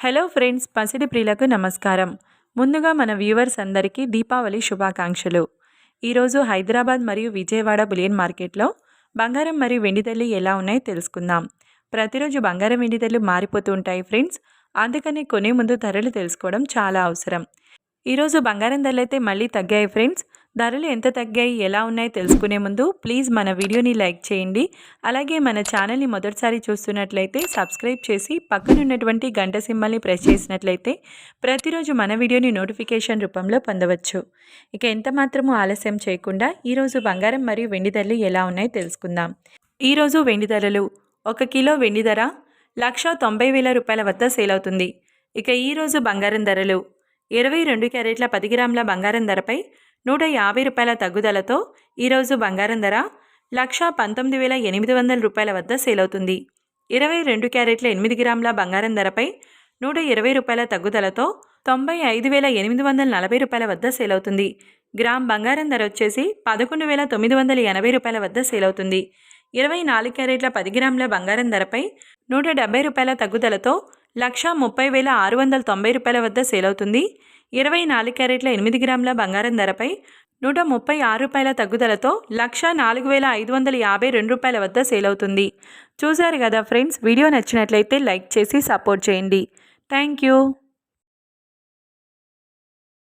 Hello friends, పసిడి ప్రియులకు నమస్కారం. ముందుగా మన వ్యూవర్స్ అందరికీ దీపావళి శుభాకాంక్షలు. ఈరోజు హైదరాబాద్ మరియు విజయవాడ బులియన్ మార్కెట్లో బంగారం మరియు వెండి ధరలు ఎలా ఉన్నాయో తెలుసుకుందాం. ప్రతిరోజు బంగారం వెండి ధరలు మారిపోతూ ఉంటాయి ఫ్రెండ్స్, అందుకని కొనే ముందు ధరలు తెలుసుకోవడం చాలా అవసరం. ఈరోజు బంగారం ధరలు అయితే మళ్ళీ తగ్గాయి ఫ్రెండ్స్. ధరలు ఎంత తగ్గాయి, ఎలా ఉన్నాయో తెలుసుకునే ముందు ప్లీజ్ మన వీడియోని లైక్ చేయండి. అలాగే మన ఛానల్ని మొదటిసారి చూస్తున్నట్లయితే సబ్స్క్రైబ్ చేసి పక్కనున్నటువంటి గంట సింబల్ని ప్రెస్ చేసినట్లయితే ప్రతిరోజు మన వీడియోని నోటిఫికేషన్ రూపంలో పొందవచ్చు. ఇక ఎంత మాత్రమూ ఆలస్యం చేయకుండా ఈరోజు బంగారం మరియు వెండి ధరలు ఎలా ఉన్నాయో తెలుసుకుందాం. ఈరోజు వెండి ధరలు: 1 కిలో వెండి ధర 1,90,000 రూపాయల వద్ద సేల్ అవుతుంది. ఇక ఈరోజు బంగారం ధరలు: 22 క్యారెట్ల 10 గ్రాముల బంగారం ధరపై 150 రూపాయల తగ్గుదలతో ఈరోజు బంగారం ధర 1,19,800 రూపాయల వద్ద సేల్ అవుతుంది. 22 క్యారెట్ల 8 గ్రాముల బంగారం ధరపై 120 రూపాయల తగ్గుదలతో 95,840 రూపాయల వద్ద సేల్ అవుతుంది. గ్రామ్ బంగారం ధర వచ్చేసి 11,980 రూపాయల వద్ద సేల్ అవుతుంది. 24 క్యారెట్ల 10 గ్రాముల బంగారం ధరపై 170 రూపాయల తగ్గుదలతో 1,30,690 రూపాయల వద్ద సేల్ అవుతుంది. 24 క్యారెట్ల 8 గ్రాముల బంగారం ధరపై 136 రూపాయల తగ్గుదలతో 1,04,552 రూపాయల వద్ద సేల్ అవుతుంది. చూశారు కదా ఫ్రెండ్స్, వీడియో నచ్చినట్లయితే లైక్ చేసి సపోర్ట్ చేయండి. Thank you.